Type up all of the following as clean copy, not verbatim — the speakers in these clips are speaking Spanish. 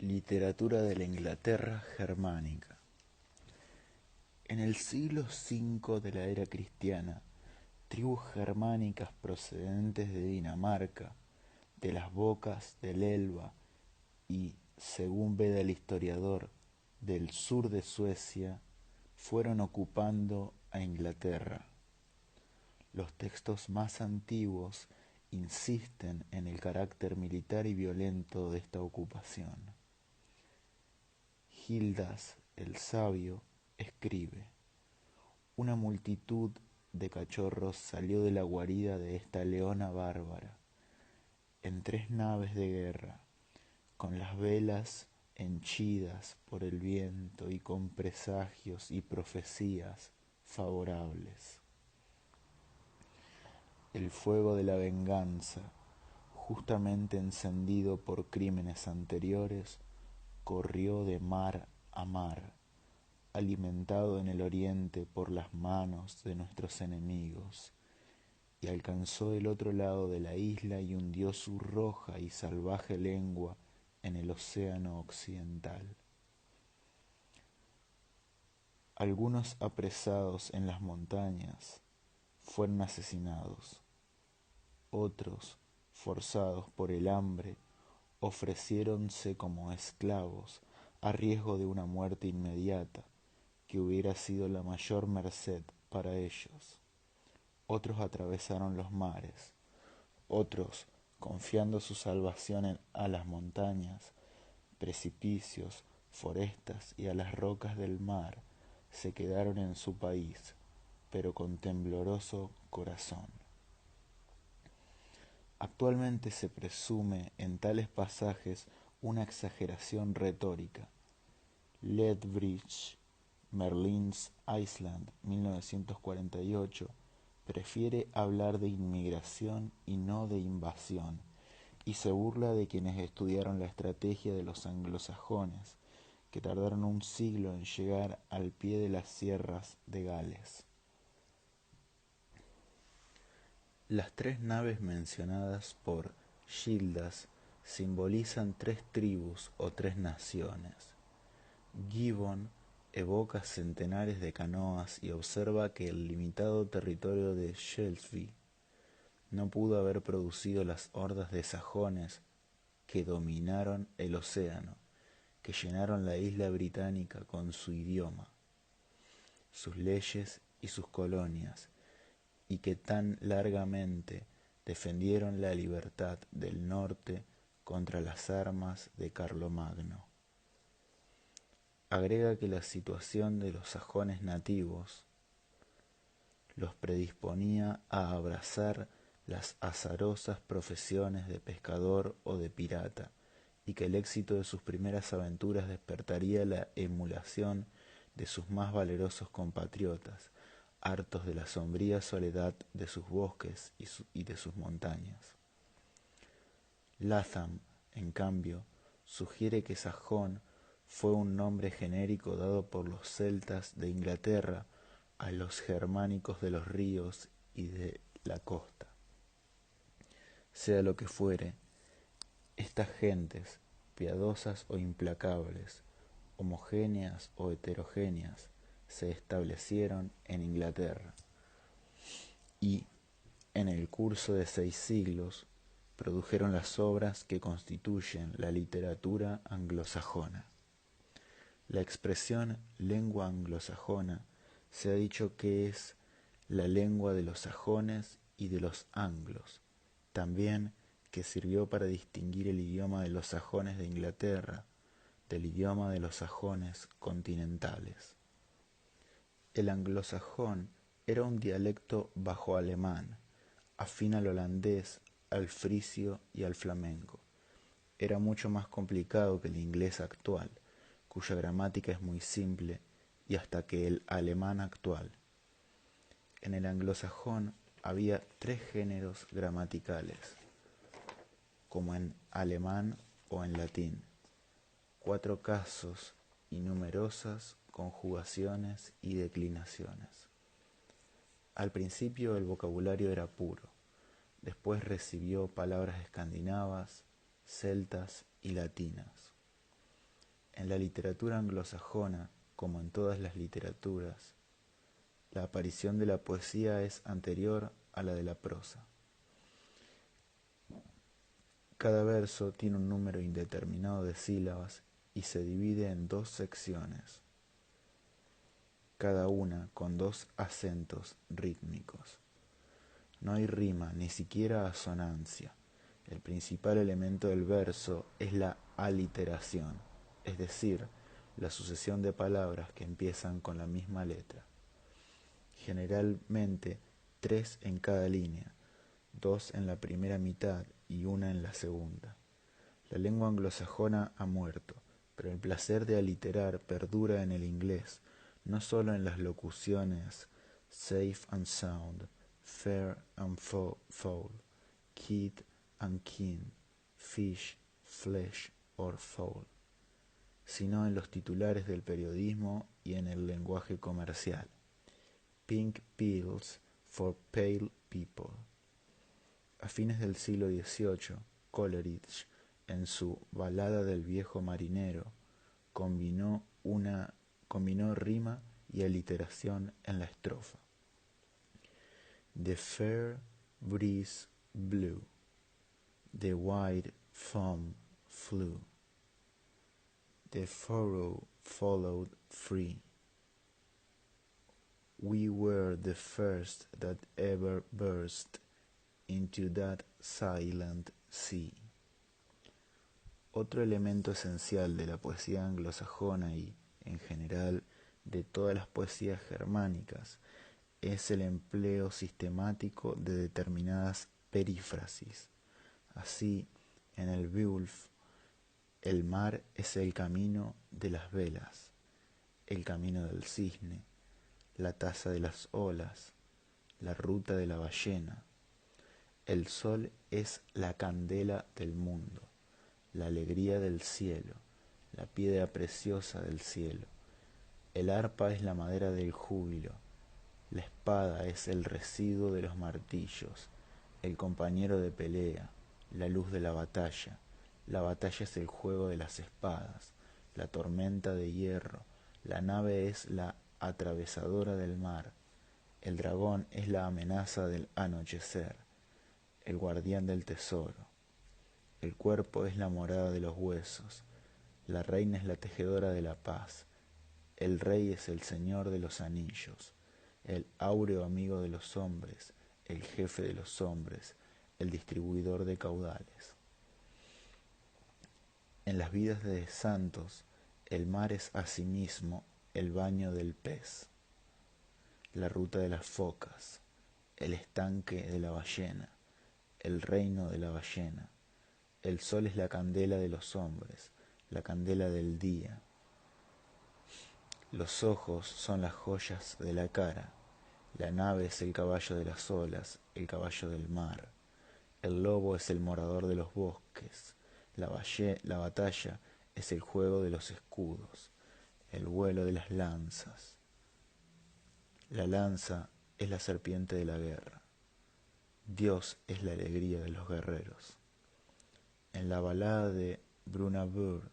Literatura de la Inglaterra germánica. En el siglo V de la era cristiana, tribus germánicas procedentes de Dinamarca, de las bocas del Elba y, según veda el historiador, del sur de Suecia, fueron ocupando a Inglaterra. Los textos más antiguos insisten en el carácter militar y violento de esta ocupación. Gildas el Sabio escribe: una multitud de cachorros salió de la guarida de esta leona bárbara, en 3 naves de guerra, con las velas henchidas por el viento y con presagios y profecías favorables. El fuego de la venganza, justamente encendido por crímenes anteriores, corrió de mar a mar, alimentado en el oriente por las manos de nuestros enemigos, y alcanzó el otro lado de la isla y hundió su roja y salvaje lengua en el océano occidental. Algunos apresados en las montañas fueron asesinados, otros, forzados por el hambre, ofreciéronse como esclavos a riesgo de una muerte inmediata que hubiera sido la mayor merced para ellos. Otros atravesaron los mares, otros, confiando su salvación a las montañas, precipicios, forestas y a las rocas del mar, se quedaron en su país, pero con tembloroso corazón. Actualmente se presume en tales pasajes una exageración retórica. Lethbridge, Merlin's Island, 1948, prefiere hablar de inmigración y no de invasión, y se burla de quienes estudiaron la estrategia de los anglosajones, que tardaron un siglo en llegar al pie de las sierras de Gales. Las 3 naves mencionadas por Gildas simbolizan 3 tribus o 3 naciones. Gibbon evoca centenares de canoas y observa que el limitado territorio de Shelby no pudo haber producido las hordas de sajones que dominaron el océano, que llenaron la isla británica con su idioma, sus leyes y sus colonias, y que tan largamente defendieron la libertad del norte contra las armas de Carlomagno. Agrega que la situación de los sajones nativos los predisponía a abrazar las azarosas profesiones de pescador o de pirata, y que el éxito de sus primeras aventuras despertaría la emulación de sus más valerosos compatriotas, hartos de la sombría soledad de sus bosques y de sus montañas. Latham, en cambio, sugiere que sajón fue un nombre genérico dado por los celtas de Inglaterra a los germánicos de los ríos y de la costa. Sea lo que fuere, estas gentes, piadosas o implacables, homogéneas o heterogéneas, se establecieron en Inglaterra y, en el curso de 6 siglos, produjeron las obras que constituyen la literatura anglosajona. La expresión lengua anglosajona se ha dicho que es la lengua de los sajones y de los anglos, también que sirvió para distinguir el idioma de los sajones de Inglaterra del idioma de los sajones continentales. El anglosajón era un dialecto bajo alemán, afín al holandés, al frisio y al flamenco. Era mucho más complicado que el inglés actual, cuya gramática es muy simple, y hasta que el alemán actual. En el anglosajón había 3 géneros gramaticales, como en alemán o en latín, 4 casos y numerosas conjugaciones y declinaciones. Al principio el vocabulario era puro, después recibió palabras escandinavas, celtas y latinas. En la literatura anglosajona, como en todas las literaturas, la aparición de la poesía es anterior a la de la prosa. Cada verso tiene un número indeterminado de sílabas y se divide en 2 secciones, cada una con 2 acentos rítmicos. No hay rima, ni siquiera asonancia. El principal elemento del verso es la aliteración, es decir, la sucesión de palabras que empiezan con la misma letra. Generalmente 3 en cada línea, 2 en la primera mitad y 1 en la segunda. La lengua anglosajona ha muerto, pero el placer de aliterar perdura en el inglés, no solo en las locuciones safe and sound, fair and foul, kid and kin, fish, flesh or fowl, sino en los titulares del periodismo y en el lenguaje comercial. Pink pills for pale people. A fines del siglo XVIII, Coleridge, en su Balada del viejo marinero, combinó rima y aliteración en la estrofa. The fair breeze blew, the white foam flew, the furrow followed free. We were the first that ever burst into that silent sea. Otro elemento esencial de la poesía anglosajona y, en general, de todas las poesías germánicas es el empleo sistemático de determinadas perífrasis. Así, en el Beowulf, el mar es el camino de las velas, el camino del cisne, la taza de las olas, la ruta de la ballena. El sol es la candela del mundo, la alegría del cielo, la piedra preciosa del cielo. El arpa es la madera del júbilo, la espada es el residuo de los martillos, el compañero de pelea, la luz de la batalla es el juego de las espadas, la tormenta de hierro, la nave es la atravesadora del mar, el dragón es la amenaza del anochecer, el guardián del tesoro, el cuerpo es la morada de los huesos, la reina es la tejedora de la paz, el rey es el señor de los anillos, el áureo amigo de los hombres, el jefe de los hombres, el distribuidor de caudales. En las vidas de santos, el mar es asimismo el baño del pez, la ruta de las focas, el estanque de la ballena, el reino de la ballena. El sol es la candela de los hombres, la candela del día. Los ojos son las joyas de la cara. La nave es el caballo de las olas, el caballo del mar. El lobo es el morador de los bosques. La batalla es el juego de los escudos, el vuelo de las lanzas. La lanza es la serpiente de la guerra. Dios es la alegría de los guerreros. En la balada de Brunabur,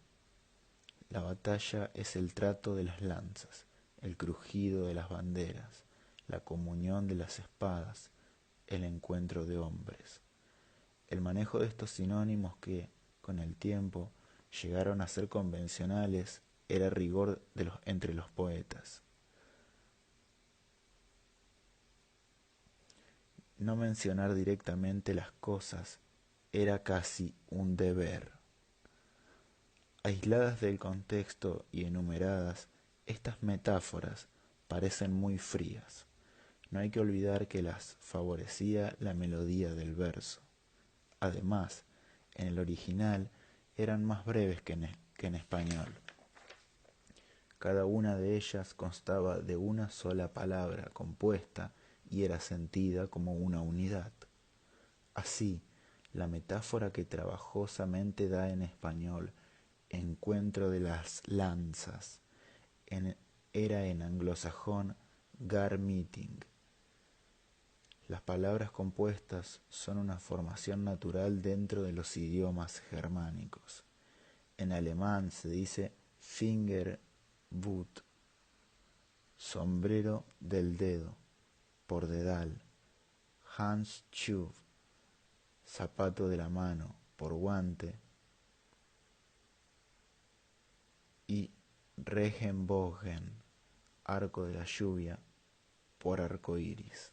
la batalla es el trato de las lanzas, el crujido de las banderas, la comunión de las espadas, el encuentro de hombres. El manejo de estos sinónimos que, con el tiempo, llegaron a ser convencionales, era rigor entre los poetas. No mencionar directamente las cosas era casi un deber. Aisladas del contexto y enumeradas, estas metáforas parecen muy frías. No hay que olvidar que las favorecía la melodía del verso. Además, en el original eran más breves que en español. Cada una de ellas constaba de una sola palabra compuesta y era sentida como una unidad. Así, la metáfora que trabajosamente da en español encuentro de las lanzas era en anglosajón gar meeting. Las palabras compuestas son una formación natural dentro de los idiomas germánicos. En alemán se dice Finger boot, sombrero del dedo, por dedal. Handschuh, zapato de la mano, por guante. Y Regenbogen, arco de la lluvia, por arco iris.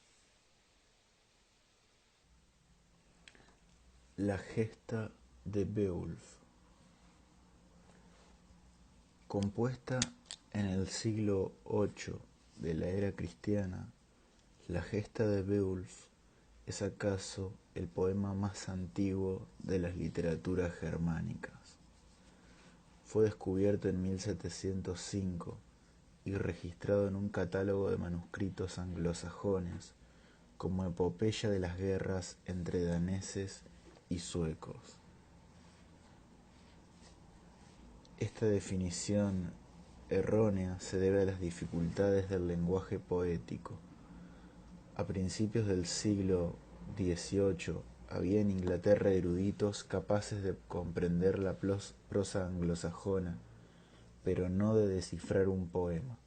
La gesta de Beowulf. Compuesta en el siglo VIII de la era cristiana, la gesta de Beowulf es acaso el poema más antiguo de las literaturas germánicas. Fue descubierto en 1705 y registrado en un catálogo de manuscritos anglosajones como epopeya de las guerras entre daneses y suecos. Esta definición errónea se debe a las dificultades del lenguaje poético. A principios del siglo XVIII había en Inglaterra eruditos capaces de comprender la prosa anglosajona, pero no de descifrar un poema,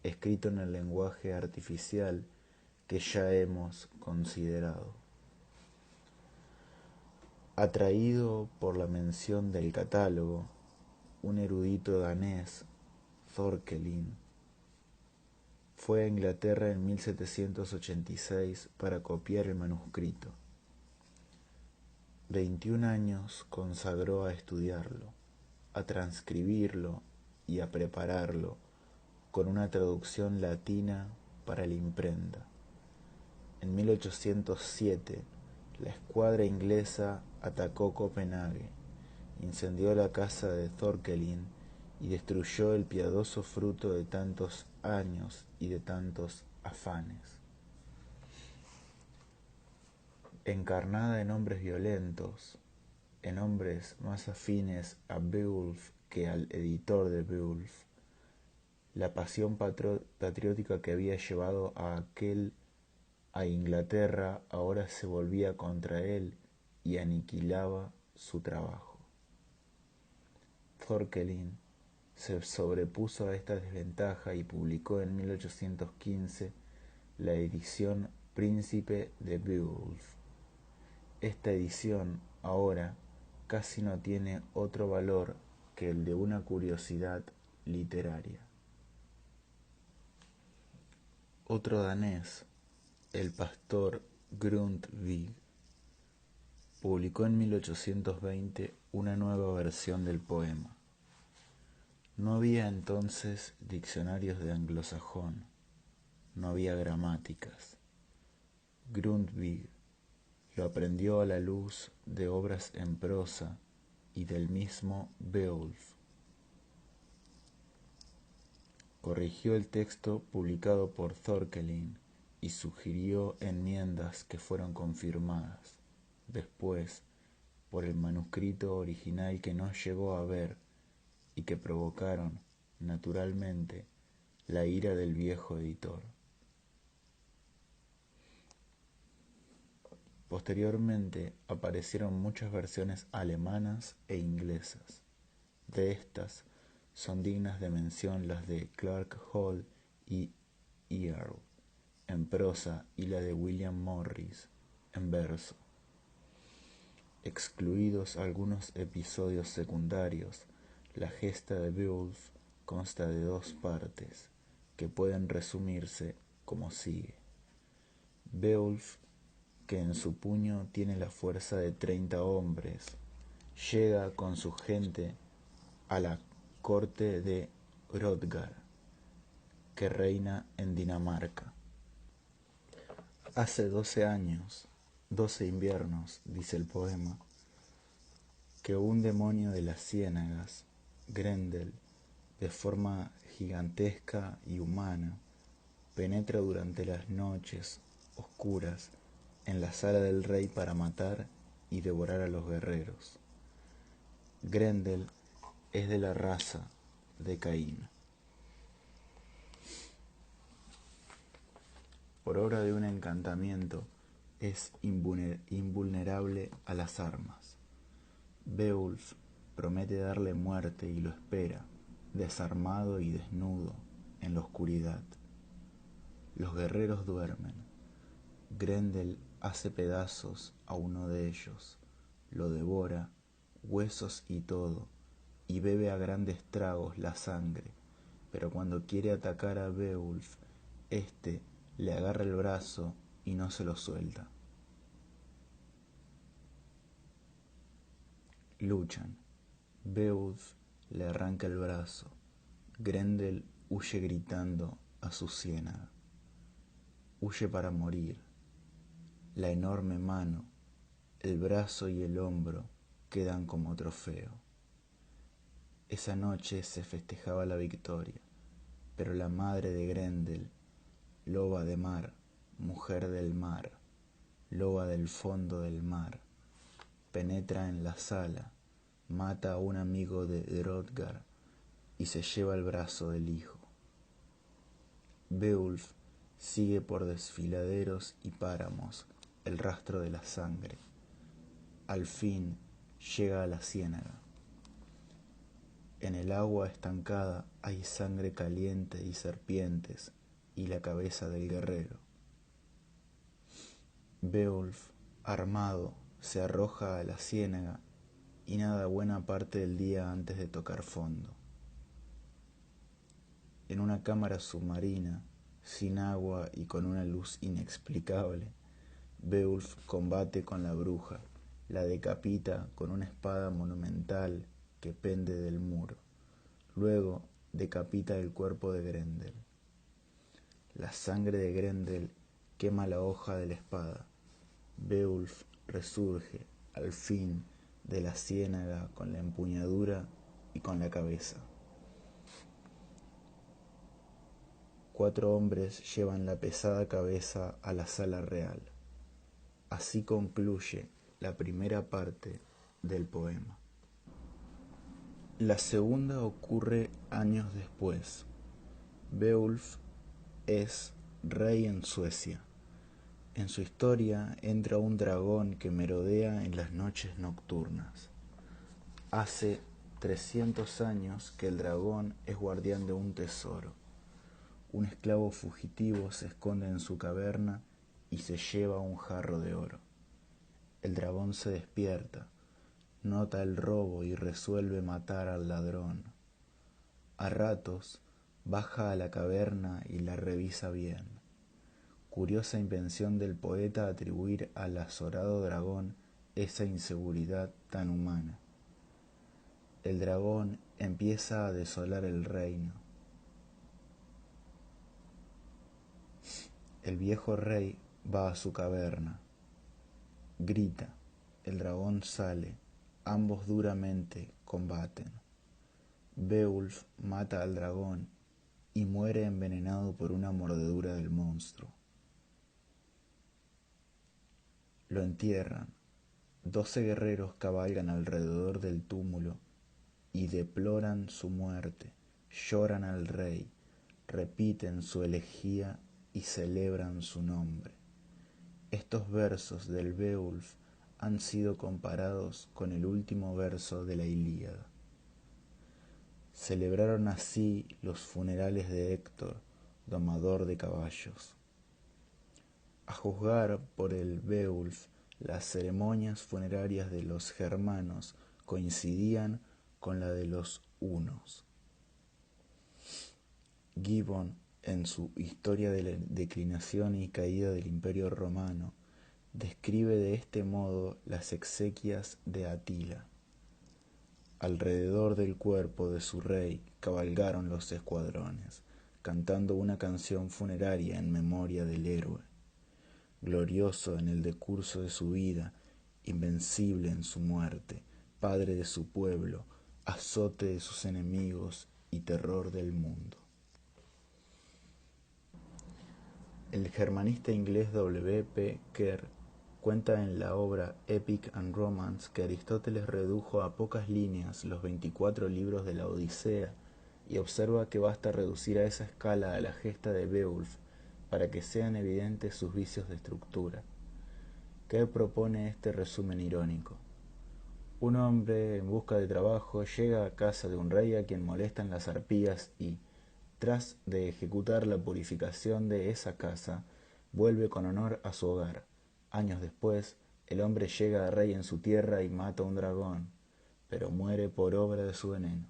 escrito en el lenguaje artificial que ya hemos considerado. Atraído por la mención del catálogo, un erudito danés, Thorkelin, fue a Inglaterra en 1786 para copiar el manuscrito. 21 años consagró a estudiarlo, a transcribirlo y a prepararlo con una traducción latina para la imprenta. En 1807, la escuadra inglesa atacó Copenhague, incendió la casa de Thorkelin y destruyó el piadoso fruto de tantos años y de tantos afanes. Encarnada en hombres violentos, en hombres más afines a Beowulf que al editor de Beowulf, la pasión patriótica que había llevado a aquel a Inglaterra ahora se volvía contra él y aniquilaba su trabajo. Thorkelin se sobrepuso a esta desventaja y publicó en 1815 la edición Príncipe de Beowulf. Esta edición ahora casi no tiene otro valor que el de una curiosidad literaria. Otro danés, el pastor Grundtvig, publicó en 1820 una nueva versión del poema. No había entonces diccionarios de anglosajón, no había gramáticas. Grundtvig lo aprendió a la luz de obras en prosa y del mismo Beowulf. Corrigió el texto publicado por Thorkelin y sugirió enmiendas que fueron confirmadas después por el manuscrito original que no llegó a ver y que provocaron, naturalmente, la ira del viejo editor. Posteriormente aparecieron muchas versiones alemanas e inglesas. De estas son dignas de mención las de Clark Hall y Earle en prosa y la de William Morris en verso. Excluidos algunos episodios secundarios, la gesta de Beowulf consta de 2 partes que pueden resumirse como sigue. Beowulf, que en su puño tiene la fuerza de 30 hombres, llega con su gente a la corte de Hrothgar, que reina en Dinamarca. Hace 12 años, 12 inviernos, dice el poema, que un demonio de las ciénagas, Grendel, de forma gigantesca y humana, penetra durante las noches oscuras en la sala del rey para matar y devorar a los guerreros. Grendel es de la raza de Caín. Por obra de un encantamiento, es invulnerable a las armas. Beowulf promete darle muerte y lo espera, desarmado y desnudo en la oscuridad. Los guerreros duermen. Grendel hace pedazos a uno de ellos, lo devora, huesos y todo, y bebe a grandes tragos la sangre, pero cuando quiere atacar a Beowulf, éste le agarra el brazo y no se lo suelta. Luchan. Beowulf le arranca el brazo. Grendel huye gritando a su ciénaga. Huye para morir. La enorme mano, el brazo y el hombro quedan como trofeo. Esa noche se festejaba la victoria, pero la madre de Grendel, loba de mar, mujer del mar, loba del fondo del mar, penetra en la sala, mata a un amigo de Hrothgar y se lleva el brazo del hijo. Beowulf sigue por desfiladeros y páramos el rastro de la sangre. Al fin llega a la ciénaga. En el agua estancada hay sangre caliente y serpientes y la cabeza del guerrero. Beowulf, armado, se arroja a la ciénaga y nada buena parte del día antes de tocar fondo. En una cámara submarina, sin agua y con una luz inexplicable, Beowulf combate con la bruja, la decapita con una espada monumental que pende del muro. Luego decapita el cuerpo de Grendel. La sangre de Grendel quema la hoja de la espada. Beowulf resurge, al fin, de la ciénaga con la empuñadura y con la cabeza. 4 hombres llevan la pesada cabeza a la sala real. Así concluye la primera parte del poema. La segunda ocurre años después. Beowulf es rey en Suecia. En su historia entra un dragón que merodea en las noches nocturnas. Hace 300 años que el dragón es guardián de un tesoro. Un esclavo fugitivo se esconde en su caverna y se lleva un jarro de oro. El dragón se despierta, nota el robo y resuelve matar al ladrón. A ratos baja a la caverna y la revisa bien. Curiosa invención del poeta atribuir al azorado dragón esa inseguridad tan humana. El dragón empieza a desolar el reino. El viejo rey va a su caverna. Grita. El dragón sale. Ambos duramente combaten. Beowulf mata al dragón y muere envenenado por una mordedura del monstruo. Lo entierran. 12 guerreros cabalgan alrededor del túmulo y deploran su muerte, lloran al rey, repiten su elegía y celebran su nombre. Estos versos del Beowulf han sido comparados con el último verso de la Ilíada. Celebraron así los funerales de Héctor, domador de caballos. A juzgar por el Beowulf, las ceremonias funerarias de los germanos coincidían con la de los hunos. Gibbon, en su Historia de la declinación y caída del Imperio Romano, describe de este modo las exequias de Atila. Alrededor del cuerpo de su rey cabalgaron los escuadrones, cantando una canción funeraria en memoria del héroe. Glorioso en el decurso de su vida, invencible en su muerte, padre de su pueblo, azote de sus enemigos y terror del mundo. El germanista inglés W. P. Kerr cuenta en la obra Epic and Romance que Aristóteles redujo a pocas líneas los 24 libros de la Odisea y observa que basta reducir a esa escala a la gesta de Beowulf para que sean evidentes sus vicios de estructura. Kerr propone este resumen irónico. Un hombre en busca de trabajo llega a casa de un rey a quien molestan las arpías y, tras de ejecutar la purificación de esa casa, vuelve con honor a su hogar. Años después, el hombre llega a rey en su tierra y mata a un dragón, pero muere por obra de su veneno.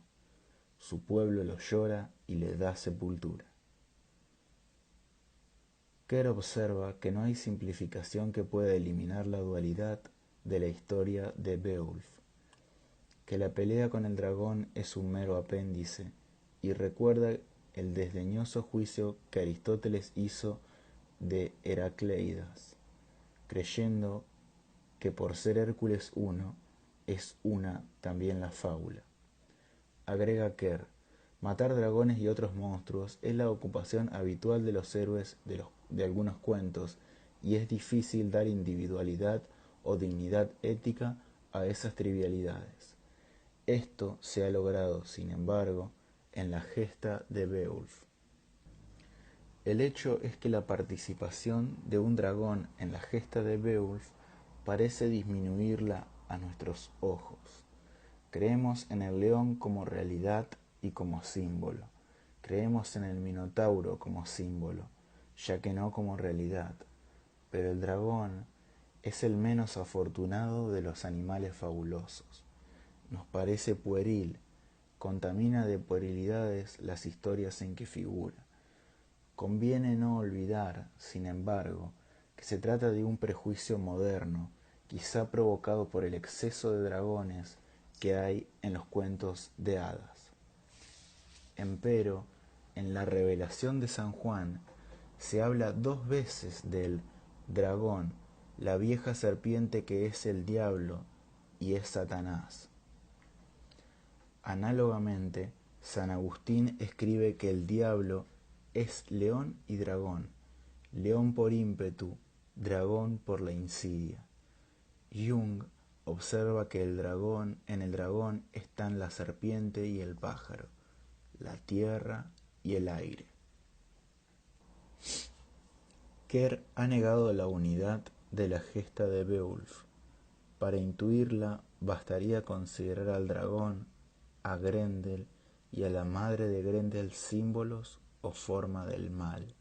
Su pueblo lo llora y le da sepultura. Kerr observa que no hay simplificación que pueda eliminar la dualidad de la historia de Beowulf, que la pelea con el dragón es un mero apéndice, y recuerda el desdeñoso juicio que Aristóteles hizo de Heracleidas, creyendo que por ser Hércules uno, es una también la fábula. Agrega Kerr: matar dragones y otros monstruos es la ocupación habitual de los héroes de algunos cuentos, y es difícil dar individualidad o dignidad ética a esas trivialidades. Esto se ha logrado, sin embargo, en la gesta de Beowulf. El hecho es que la participación de un dragón en la gesta de Beowulf parece disminuirla a nuestros ojos. Creemos en el león como realidad y como símbolo. Creemos en el minotauro como símbolo, ya que no como realidad. Pero el dragón es el menos afortunado de los animales fabulosos. Nos parece pueril, contamina de puerilidades las historias en que figura. Conviene no olvidar, sin embargo, que se trata de un prejuicio moderno, quizá provocado por el exceso de dragones que hay en los cuentos de hadas. Empero, en la revelación de San Juan, se habla 2 veces del dragón, la vieja serpiente que es el diablo y es Satanás. Análogamente, San Agustín escribe que el diablo es león y dragón, león por ímpetu, dragón por la insidia. Jung observa que en el dragón están la serpiente y el pájaro, la tierra y el aire. Kerr ha negado la unidad de la gesta de Beowulf. Para intuirla bastaría considerar al dragón, a Grendel y a la madre de Grendel símbolos o forma del mal.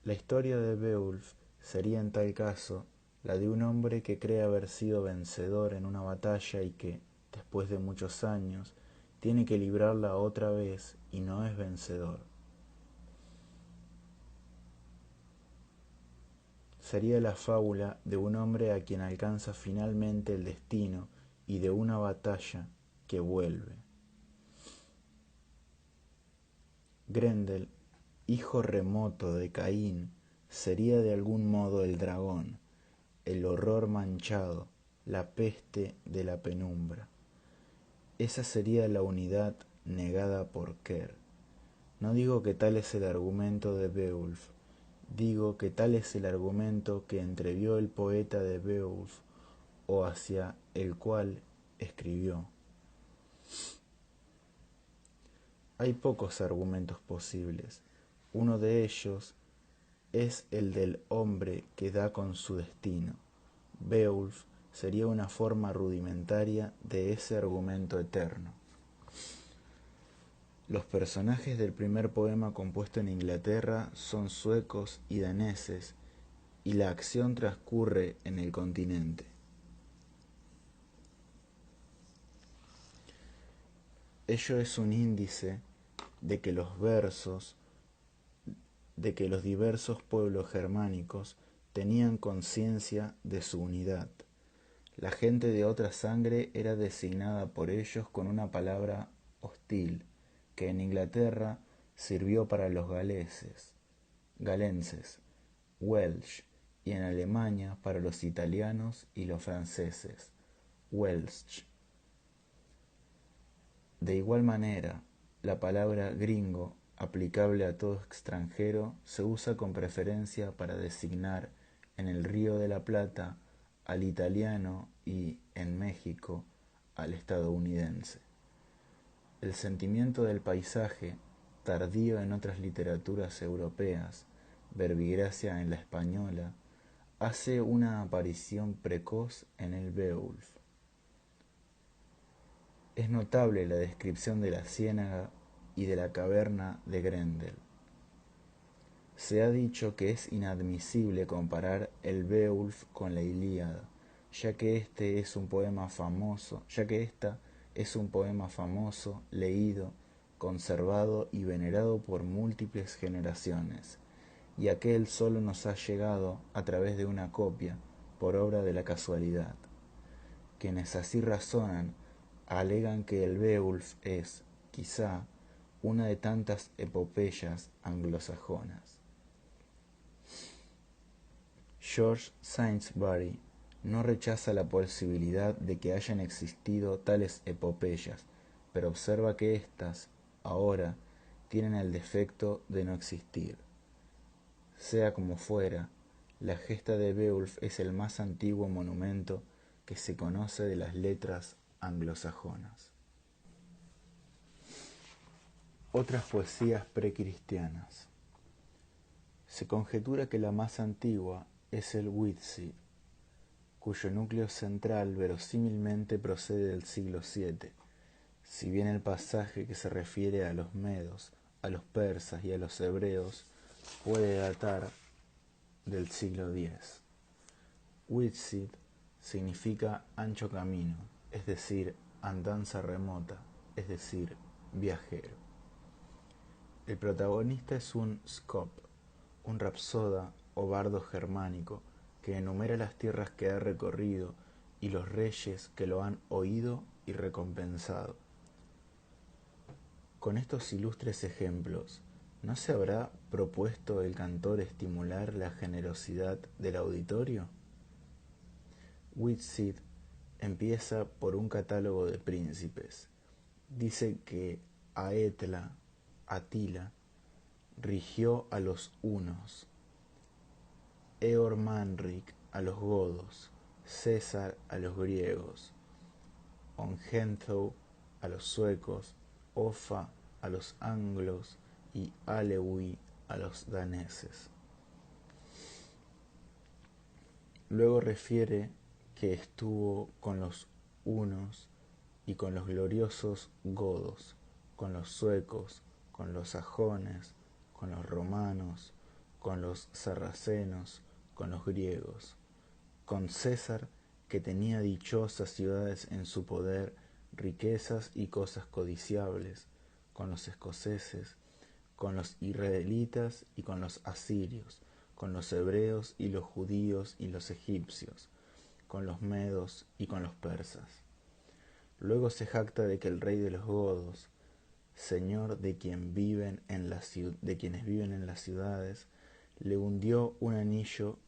La historia de Beowulf sería en tal caso la de un hombre que cree haber sido vencedor en una batalla y que, después de muchos años, tiene que librarla otra vez y no es vencedor. Sería la fábula de un hombre a quien alcanza finalmente el destino y de una batalla que vuelve. Grendel, hijo remoto de Caín, sería de algún modo el dragón, el horror manchado, la peste de la penumbra. Esa sería la unidad negada por Kerr. No digo que tal es el argumento de Beowulf, digo que tal es el argumento que entrevió el poeta de Beowulf o hacia el cual escribió. Hay pocos argumentos posibles. Uno de ellos es el del hombre que da con su destino. Beowulf sería una forma rudimentaria de ese argumento eterno. Los personajes del primer poema compuesto en Inglaterra son suecos y daneses, y la acción transcurre en el continente. Ello es un índice de que los diversos pueblos germánicos tenían conciencia de su unidad. La gente de otra sangre era designada por ellos con una palabra hostil, que en Inglaterra sirvió para los galenses, Welsh, y en Alemania para los italianos y los franceses, Welsh. De igual manera, la palabra gringo, aplicable a todo extranjero, se usa con preferencia para designar en el Río de la Plata al italiano y, en México, al estadounidense. El sentimiento del paisaje, tardío en otras literaturas europeas, verbigracia en la española, hace una aparición precoz en el Beowulf. Es notable la descripción de la ciénaga y de la caverna de Grendel. Se ha dicho que es inadmisible comparar el Beowulf con la Ilíada, ya que esta es un poema famoso, leído, conservado y venerado por múltiples generaciones, y aquel solo nos ha llegado a través de una copia, por obra de la casualidad. Quienes así razonan alegan que el Beowulf es, quizá, una de tantas epopeyas anglosajonas. George Sainsbury no rechaza la posibilidad de que hayan existido tales epopeyas, pero observa que éstas, ahora, tienen el defecto de no existir. Sea como fuera, la gesta de Beowulf es el más antiguo monumento que se conoce de las letras anglosajonas. Otras poesías precristianas. Se conjetura que la más antigua es el Widsith, cuyo núcleo central verosímilmente procede del siglo VII, si bien el pasaje que se refiere a los medos, a los persas y a los hebreos puede datar del siglo X. Widsith significa ancho camino, es decir, andanza remota, es decir, viajero. El protagonista es un scop, un rapsoda o bardo germánico que enumera las tierras que ha recorrido y los reyes que lo han oído y recompensado. Con estos ilustres ejemplos, ¿no se habrá propuesto el cantor estimular la generosidad del auditorio? Widsith empieza por un catálogo de príncipes. Dice que Atila, rigió a los hunos, Eormanric a los godos, César a los griegos, Ongentheow a los suecos, Offa a los anglos y Alewi a los daneses. Luego refiere que estuvo con los hunos y con los gloriosos godos, con los suecos, con los sajones, con los romanos, con los sarracenos, con los griegos, con César, que tenía dichosas ciudades en su poder, riquezas y cosas codiciables, con los escoceses, con los israelitas y con los asirios, con los hebreos y los judíos y los egipcios, con los medos y con los persas. Luego se jacta de que el rey de los godos, señor de quienes viven en las ciudades, le dio un anillo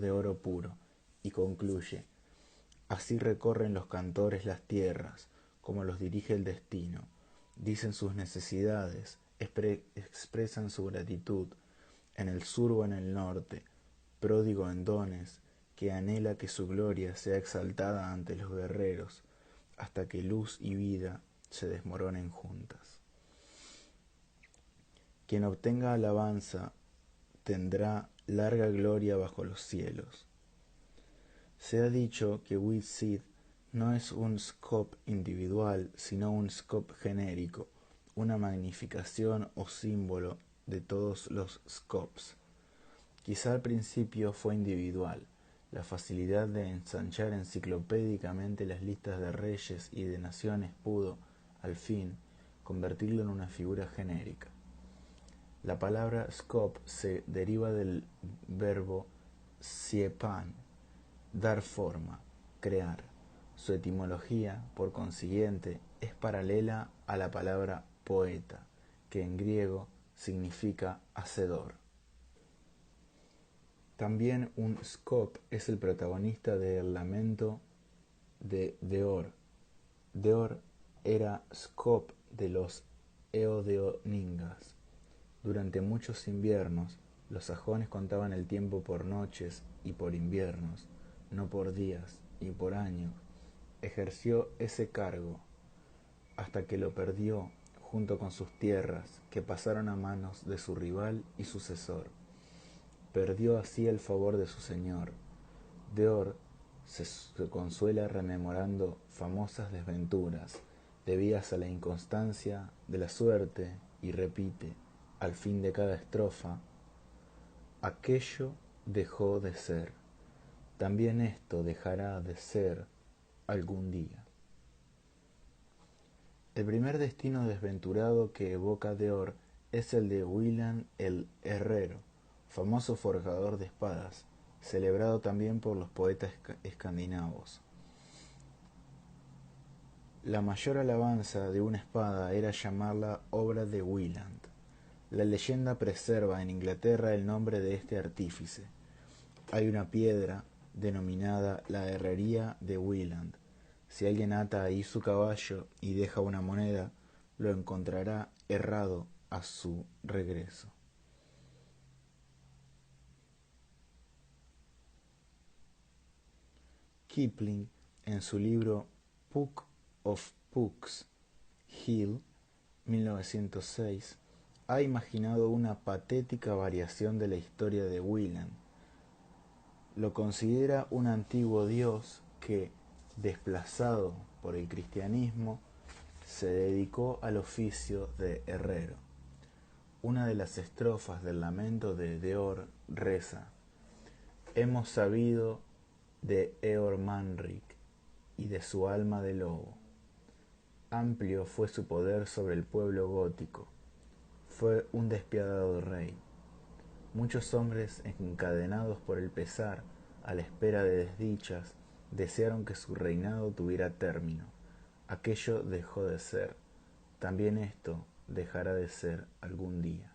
de oro puro, y concluye: así recorren los cantores las tierras, como los dirige el destino, dicen sus necesidades, expresan su gratitud, en el sur o en el norte, pródigo en dones, que anhela que su gloria sea exaltada ante los guerreros, hasta que luz y vida se desmoronen juntas. Quien obtenga alabanza tendrá larga gloria bajo los cielos. Se ha dicho que Widsith no es un scop individual, sino un scop genérico, una magnificación o símbolo de todos los scops. Quizá al principio fue individual. La facilidad de ensanchar enciclopédicamente las listas de reyes y de naciones pudo, al fin, convertirlo en una figura genérica. La palabra scop se deriva del verbo siepan, dar forma, crear. Su etimología, por consiguiente, es paralela a la palabra poeta, que en griego significa hacedor. También un scop es el protagonista de El lamento de Deor. Deor era scop de los Eodeoningas. Durante muchos inviernos, los sajones contaban el tiempo por noches y por inviernos, no por días y por años. Ejerció ese cargo hasta que lo perdió junto con sus tierras, que pasaron a manos de su rival y sucesor. perdió así el favor de su señor. Deor se consuela rememorando famosas desventuras debidas a la inconstancia de la suerte y repite, al fin de cada estrofa, aquello dejó de ser, también esto dejará de ser algún día. El primer destino desventurado que evoca Deor es el de Wieland el Herrero, famoso forjador de espadas, celebrado también por los poetas escandinavos. La mayor alabanza de una espada era llamarla obra de Wieland. La leyenda preserva en Inglaterra el nombre de este artífice. Hay una piedra denominada la herrería de Wieland. Si alguien ata ahí su caballo y deja una moneda, lo encontrará herrado a su regreso. Kipling, en su libro Puck of Pucks, Hill, 1906, ha imaginado una patética variación de la historia de Wieland. Lo considera un antiguo dios que, desplazado por el cristianismo, se dedicó al oficio de herrero. Una de las estrofas del lamento de Deor reza: hemos sabido de Eor Manric y de su alma de lobo. Amplio fue su poder sobre el pueblo gótico. Fue un despiadado rey. Muchos hombres encadenados por el pesar a la espera de desdichas desearon que su reinado tuviera término. Aquello dejó de ser. También esto dejará de ser algún día.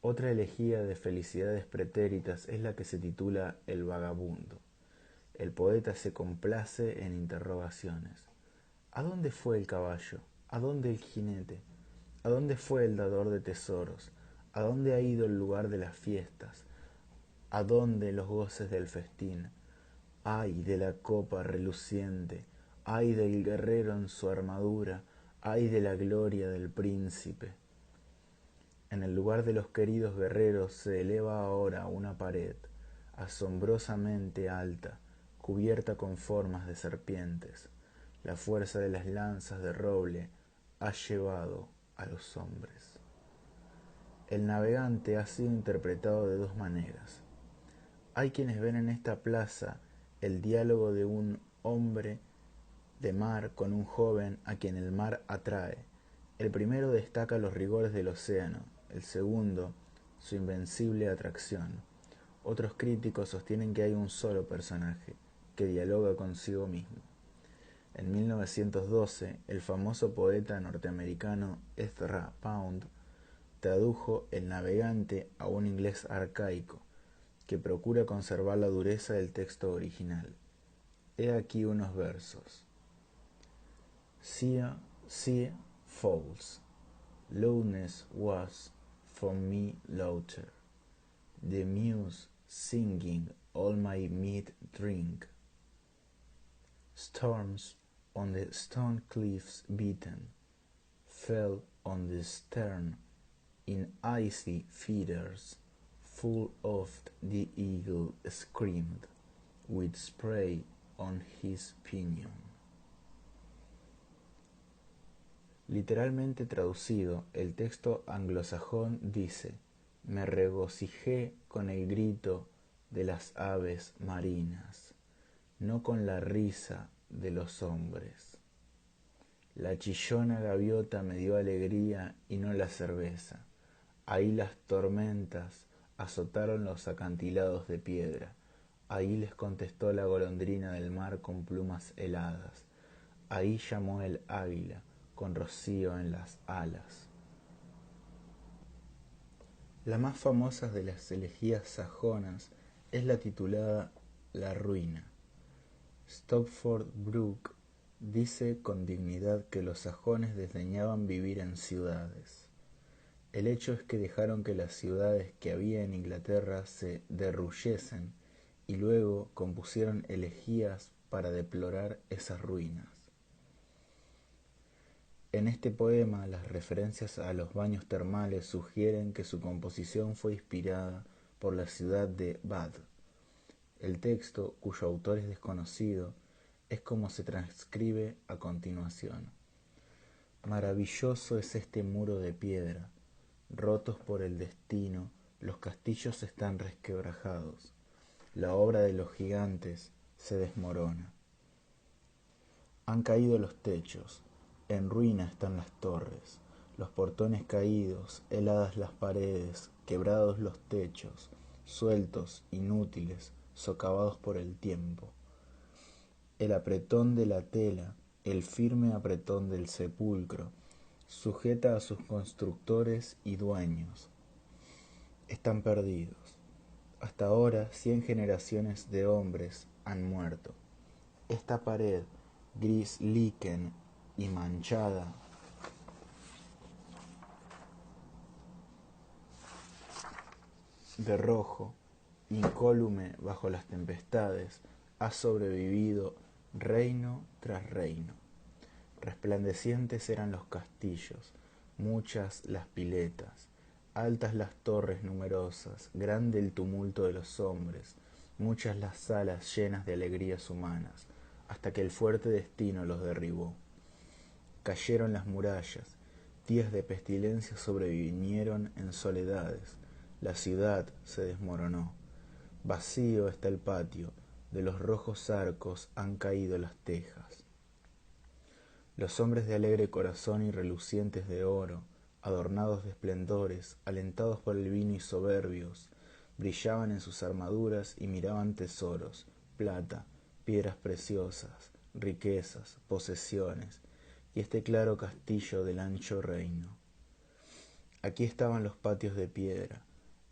Otra elegía de felicidades pretéritas es la que se titula El vagabundo. El poeta se complace en interrogaciones. ¿A dónde fue el caballo? ¿A dónde el jinete? ¿A dónde fue el dador de tesoros? ¿A dónde ha ido el lugar de las fiestas? ¿A dónde los goces del festín? ¡Ay de la copa reluciente! ¡Ay del guerrero en su armadura! ¡Ay de la gloria del príncipe! En el lugar de los queridos guerreros se eleva ahora una pared, asombrosamente alta, cubierta con formas de serpientes. La fuerza de las lanzas de roble ha llevado a los hombres. El navegante ha sido interpretado de dos maneras. Hay quienes ven en esta plaza el diálogo de un hombre de mar con un joven a quien el mar atrae. El primero destaca los rigores del océano, el segundo su invencible atracción. Otros críticos sostienen que hay un solo personaje, que dialoga consigo mismo. En 1912, el famoso poeta norteamericano Ezra Pound tradujo El navegante a un inglés arcaico, que procura conservar la dureza del texto original. He aquí unos versos. Sea falls, lowness was for me laughter, the muse singing all my meat drink. Storms on the stone cliffs beaten, fell on the stern in icy feathers, full oft the eagle screamed, with spray on his pinion. Literalmente traducido, el texto anglosajón dice: me regocijé con el grito de las aves marinas, no con la risa de los hombres. La chillona gaviota me dio alegría y no la cerveza. Ahí las tormentas azotaron los acantilados de piedra. Ahí les contestó la golondrina del mar con plumas heladas. Ahí llamó el águila con rocío en las alas. La más famosa de las elegías sajonas es la titulada La ruina. Stopford Brooke dice con dignidad que los sajones desdeñaban vivir en ciudades. El hecho es que dejaron que las ciudades que había en Inglaterra se derruyesen y luego compusieron elegías para deplorar esas ruinas. En este poema, las referencias a los baños termales sugieren que su composición fue inspirada por la ciudad de Bad. El texto, cuyo autor es desconocido, es como se transcribe a continuación. Maravilloso es este muro de piedra. Rotos por el destino, los castillos están resquebrajados. La obra de los gigantes se desmorona. Han caído los techos, en ruina están las torres, los portones caídos, heladas las paredes, quebrados los techos, sueltos, inútiles, socavados por el tiempo. El apretón de la tela, el firme apretón del sepulcro, sujeta a sus constructores y dueños. Están perdidos. Hasta ahora 100 generaciones de hombres han muerto. Esta pared, gris líquen y manchada, de rojo, incólume bajo las tempestades, ha sobrevivido reino tras reino. Resplandecientes eran los castillos, muchas las piletas, altas las torres numerosas, grande el tumulto de los hombres, muchas las salas llenas de alegrías humanas, hasta que el fuerte destino los derribó. Cayeron las murallas, días de pestilencia sobrevinieron en soledades, la ciudad se desmoronó. Vacío está el patio, de los rojos arcos han caído las tejas. Los hombres de alegre corazón y relucientes de oro, adornados de esplendores, alentados por el vino y soberbios, brillaban en sus armaduras y miraban tesoros, plata, piedras preciosas, riquezas, posesiones, y este claro castillo del ancho reino. Aquí estaban los patios de piedra,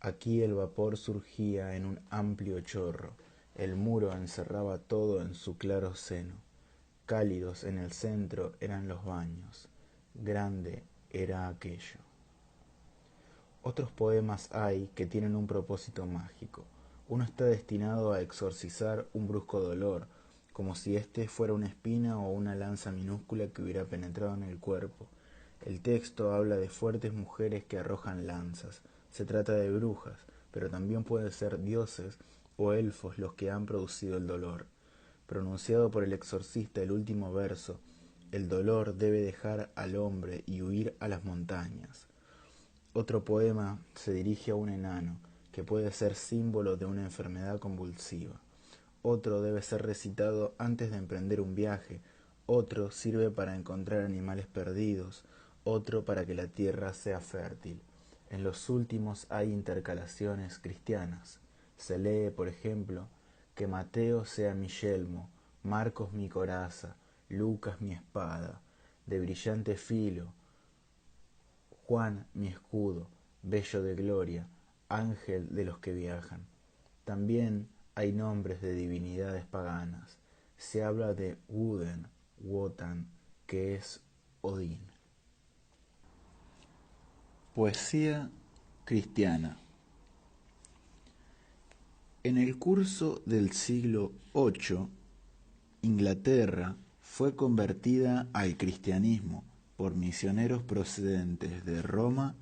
aquí el vapor surgía en un amplio chorro, el muro encerraba todo en su claro seno. Cálidos en el centro eran los baños, grande era aquello. Otros poemas hay que tienen un propósito mágico. Uno está destinado a exorcizar un brusco dolor, como si éste fuera una espina o una lanza minúscula que hubiera penetrado en el cuerpo. El texto habla de fuertes mujeres que arrojan lanzas. Se trata de brujas, pero también pueden ser dioses o elfos los que han producido el dolor. Pronunciado por el exorcista el último verso, el dolor debe dejar al hombre y huir a las montañas. Otro poema se dirige a un enano, que puede ser símbolo de una enfermedad convulsiva. Otro debe ser recitado antes de emprender un viaje. Otro sirve para encontrar animales perdidos. Otro para que la tierra sea fértil. En los últimos hay intercalaciones cristianas. Se lee, por ejemplo, que Mateo sea mi yelmo, Marcos mi coraza, Lucas mi espada, de brillante filo, Juan mi escudo, bello de gloria, ángel de los que viajan. También hay nombres de divinidades paganas. Se habla de Woden, Wotan, que es Odín. Poesía cristiana. En el curso del siglo VIII, Inglaterra fue convertida al cristianismo por misioneros procedentes de Roma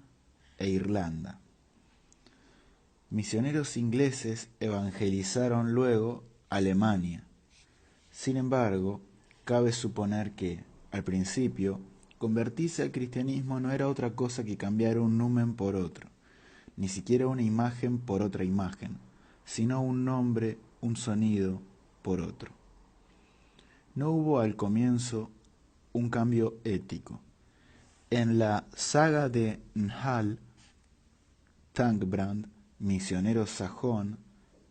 e Irlanda. Misioneros ingleses evangelizaron luego Alemania. Sin embargo, cabe suponer que, al principio, convertirse al cristianismo no era otra cosa que cambiar un numen por otro, ni siquiera una imagen por otra imagen, sino un nombre, un sonido por otro. No hubo al comienzo un cambio ético. En la saga de Njál, Thangbrand, misionero sajón,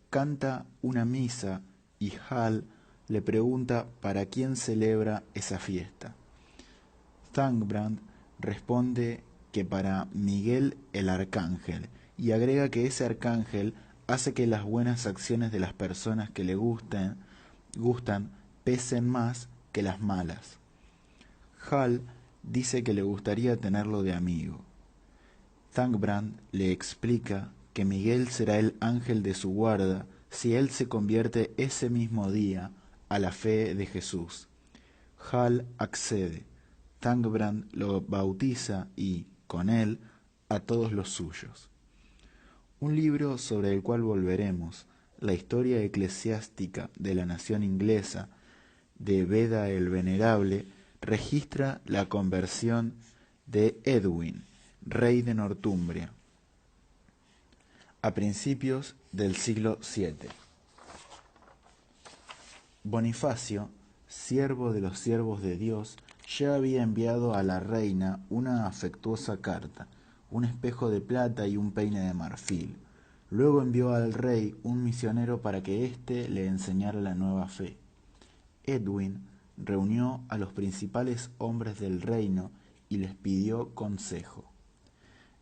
canta una misa y Hal le pregunta para quién celebra esa fiesta. Thangbrand responde que para Miguel el Arcángel y agrega que ese arcángel hace que las buenas acciones de las personas que le gustan pesen más que las malas. Hal dice que le gustaría tenerlo de amigo. Thangbrand le explica que Miguel será el ángel de su guarda si él se convierte ese mismo día a la fe de Jesús. Hal accede. Thangbrand lo bautiza y, con él, a todos los suyos. Un libro sobre el cual volveremos, la historia eclesiástica de la nación inglesa de Beda el Venerable, registra la conversión de Edwin, rey de Northumbria, a principios del siglo VII. Bonifacio, siervo de los siervos de Dios, ya había enviado a la reina una afectuosa carta, un espejo de plata y un peine de marfil. Luego envió al rey un misionero para que éste le enseñara la nueva fe. Edwin reunió a los principales hombres del reino y les pidió consejo.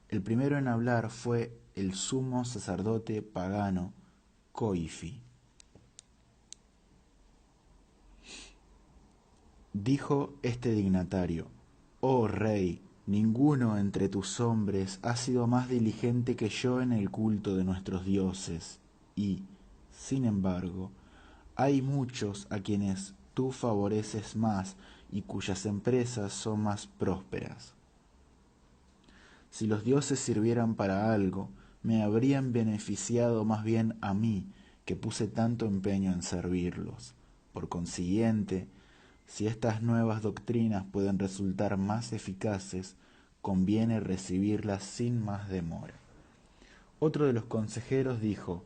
El primero en hablar fue el sumo sacerdote pagano Coifi. Dijo este dignatario: «Oh rey, ninguno entre tus hombres ha sido más diligente que yo en el culto de nuestros dioses, y, sin embargo, hay muchos a quienes tú favoreces más y cuyas empresas son más prósperas. Si los dioses sirvieran para algo, me habrían beneficiado más bien a mí, que puse tanto empeño en servirlos. Por consiguiente, si estas nuevas doctrinas pueden resultar más eficaces, conviene recibirlas sin más demora». Otro de los consejeros dijo: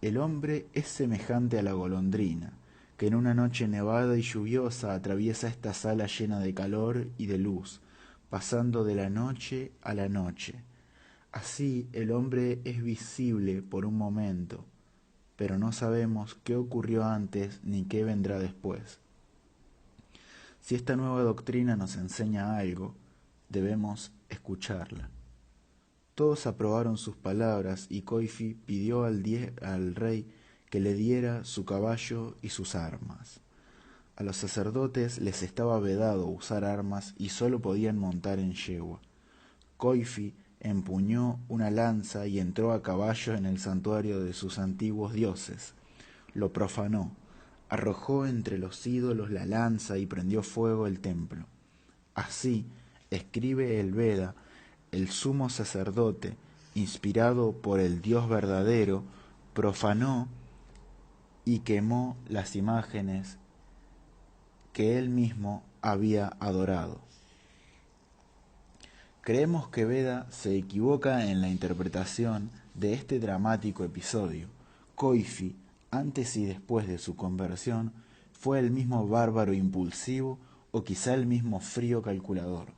«El hombre es semejante a la golondrina, que en una noche nevada y lluviosa atraviesa esta sala llena de calor y de luz, pasando de la noche a la noche. Así el hombre es visible por un momento, pero no sabemos qué ocurrió antes ni qué vendrá después. Si esta nueva doctrina nos enseña algo, debemos escucharla». Todos aprobaron sus palabras y Coifi pidió al rey que le diera su caballo y sus armas. A los sacerdotes les estaba vedado usar armas y sólo podían montar en yegua. Coifi empuñó una lanza y entró a caballo en el santuario de sus antiguos dioses. Lo profanó, arrojó entre los ídolos la lanza y prendió fuego el templo. Así, escribe el Veda, el sumo sacerdote, inspirado por el Dios verdadero, profanó y quemó las imágenes que él mismo había adorado. Creemos que Beda se equivoca en la interpretación de este dramático episodio. Coifi, antes y después de su conversión, fue el mismo bárbaro impulsivo o quizá el mismo frío calculador.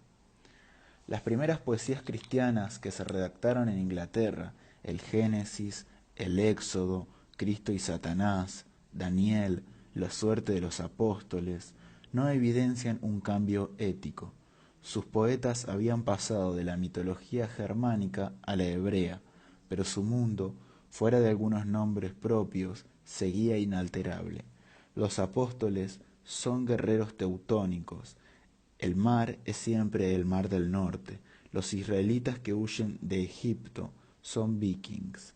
Las primeras poesías cristianas que se redactaron en Inglaterra, el Génesis, el Éxodo, Cristo y Satanás, Daniel, la suerte de los apóstoles, no evidencian un cambio ético. Sus poetas habían pasado de la mitología germánica a la hebrea, pero su mundo, fuera de algunos nombres propios, seguía inalterable. Los apóstoles son guerreros teutónicos. El mar es siempre el mar del norte. Los israelitas que huyen de Egipto son vikings.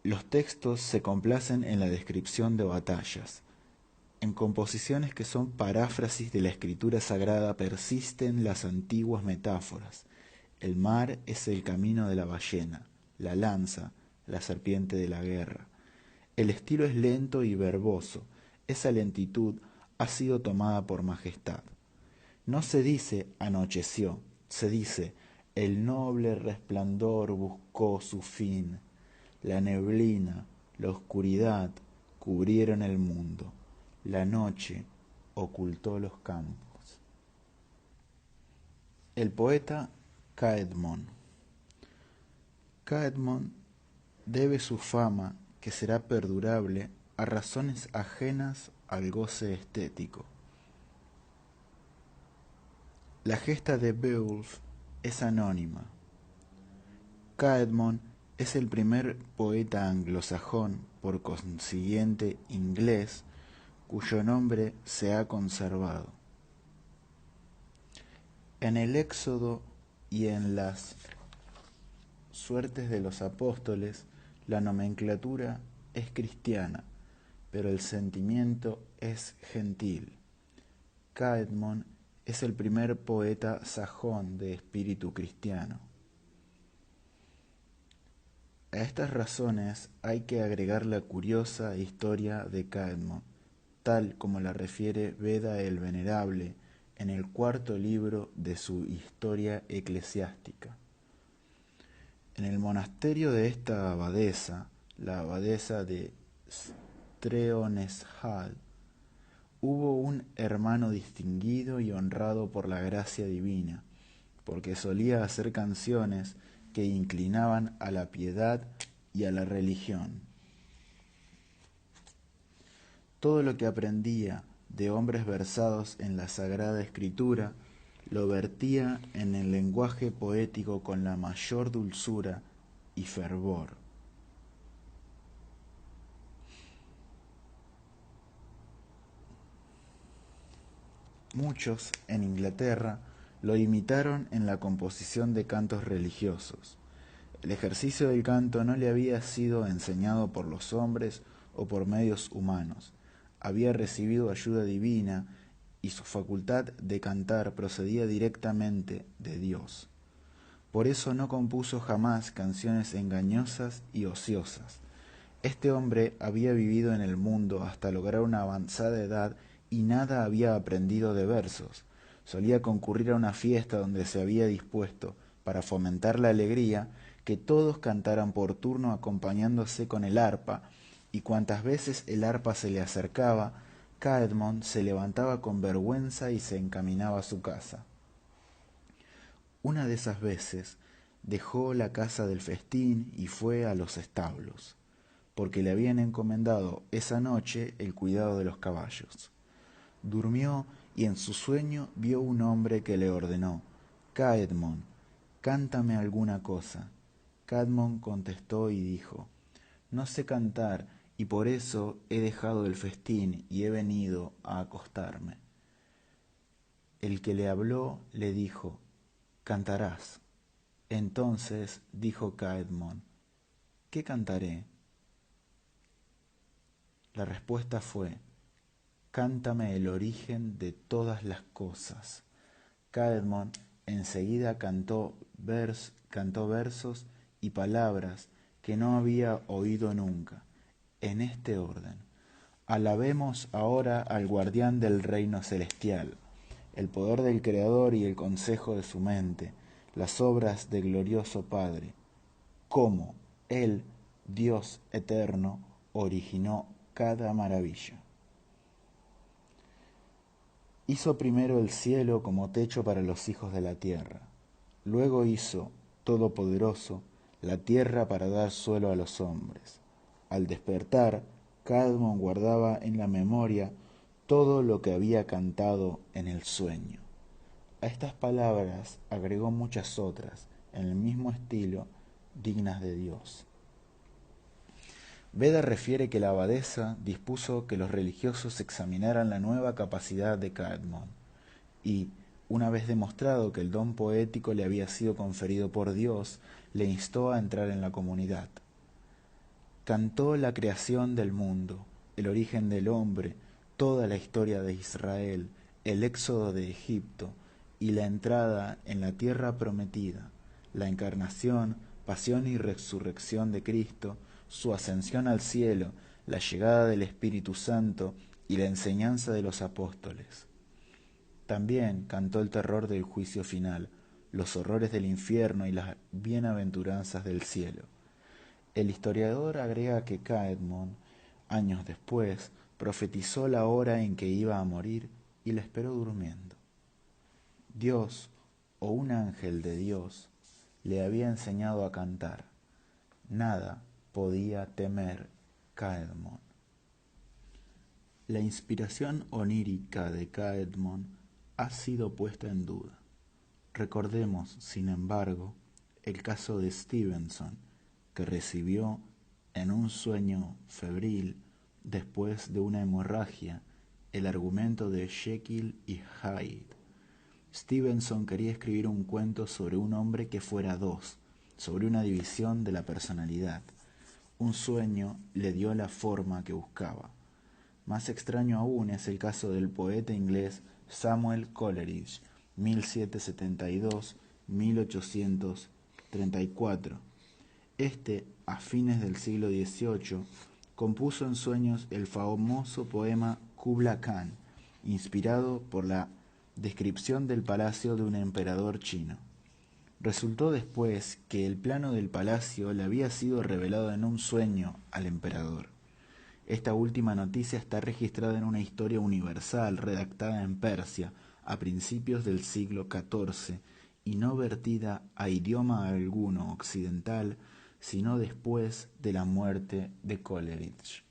Los textos se complacen en la descripción de batallas. En composiciones que son paráfrasis de la escritura sagrada persisten las antiguas metáforas. El mar es el camino de la ballena, la lanza, la serpiente de la guerra. El estilo es lento y verboso. Esa lentitud ha sido tomada por majestad. No se dice anocheció, se dice el noble resplandor buscó su fin. La neblina, la oscuridad cubrieron el mundo. La noche ocultó los campos. El poeta Caedmon. Caedmon debe su fama, que será perdurable, a razones ajenas al goce estético. La gesta de Beowulf es anónima. Caedmon es el primer poeta anglosajón, por consiguiente inglés, cuyo nombre se ha conservado. En el Éxodo y en las suertes de los apóstoles, la nomenclatura es cristiana, pero el sentimiento es gentil. Caedmon es el primer poeta sajón de espíritu cristiano. A estas razones hay que agregar la curiosa historia de Caedmon, tal como la refiere Beda el Venerable en el cuarto libro de su Historia Eclesiástica. En el monasterio de esta abadesa, la abadesa de Streoneshall, hubo un hermano distinguido y honrado por la gracia divina, porque solía hacer canciones que inclinaban a la piedad y a la religión. Todo lo que aprendía de hombres versados en la Sagrada Escritura lo vertía en el lenguaje poético con la mayor dulzura y fervor. Muchos en Inglaterra lo imitaron en la composición de cantos religiosos. El ejercicio del canto no le había sido enseñado por los hombres o por medios humanos. Había recibido ayuda divina y su facultad de cantar procedía directamente de Dios. Por eso no compuso jamás canciones engañosas y ociosas. Este hombre había vivido en el mundo hasta lograr una avanzada edad y nada había aprendido de versos. Solía concurrir a una fiesta donde se había dispuesto, para fomentar la alegría, que todos cantaran por turno acompañándose con el arpa, y cuantas veces el arpa se le acercaba, Caedmon se levantaba con vergüenza y se encaminaba a su casa. Una de esas veces dejó la casa del festín y fue a los establos, porque le habían encomendado esa noche el cuidado de los caballos. Durmió y en su sueño vio un hombre que le ordenó: Caedmon, cántame alguna cosa. Caedmon contestó y dijo: no sé cantar, y por eso he dejado el festín y he venido a acostarme. El que le habló le dijo: cantarás. Entonces dijo Caedmon: ¿qué cantaré? La respuesta fue: cántame el origen de todas las cosas. Caedmon enseguida cantó versos y palabras que no había oído nunca, en este orden: alabemos ahora al guardián del reino celestial, el poder del Creador y el consejo de su mente, las obras del glorioso Padre, cómo Él, Dios eterno, originó cada maravilla. Hizo primero el cielo como techo para los hijos de la tierra. Luego hizo, todopoderoso, la tierra para dar suelo a los hombres. Al despertar, Caedmon guardaba en la memoria todo lo que había cantado en el sueño. A estas palabras agregó muchas otras, en el mismo estilo, dignas de Dios. Beda refiere que la abadesa dispuso que los religiosos examinaran la nueva capacidad de Caedmon y, una vez demostrado que el don poético le había sido conferido por Dios, le instó a entrar en la comunidad. Cantó la creación del mundo, el origen del hombre, toda la historia de Israel, el éxodo de Egipto y la entrada en la tierra prometida, la encarnación, pasión y resurrección de Cristo, su ascensión al cielo, la llegada del Espíritu Santo y la enseñanza de los apóstoles. También cantó el terror del juicio final, los horrores del infierno y las bienaventuranzas del cielo. El historiador agrega que Caedmon, años después, profetizó la hora en que iba a morir y la esperó durmiendo. Dios, o un ángel de Dios, le había enseñado a cantar. Nada podía temer Caedmon. La inspiración onírica de Caedmon ha sido puesta en duda. Recordemos, sin embargo, el caso de Stevenson, que recibió en un sueño febril, después de una hemorragia, el argumento de Jekyll y Hyde. Stevenson quería escribir un cuento sobre un hombre que fuera dos, sobre una división de la personalidad. Un sueño le dio la forma que buscaba. Más extraño aún es el caso del poeta inglés Samuel Coleridge, 1772-1834. Este a fines del siglo XVIII, compuso en sueños el famoso poema Kubla Khan, inspirado por la descripción del palacio de un emperador chino. Resultó después que el plano del palacio le había sido revelado en un sueño al emperador. Esta última noticia está registrada en una historia universal redactada en Persia a principios del siglo XIV y no vertida a idioma alguno occidental sino después de la muerte de Coleridge.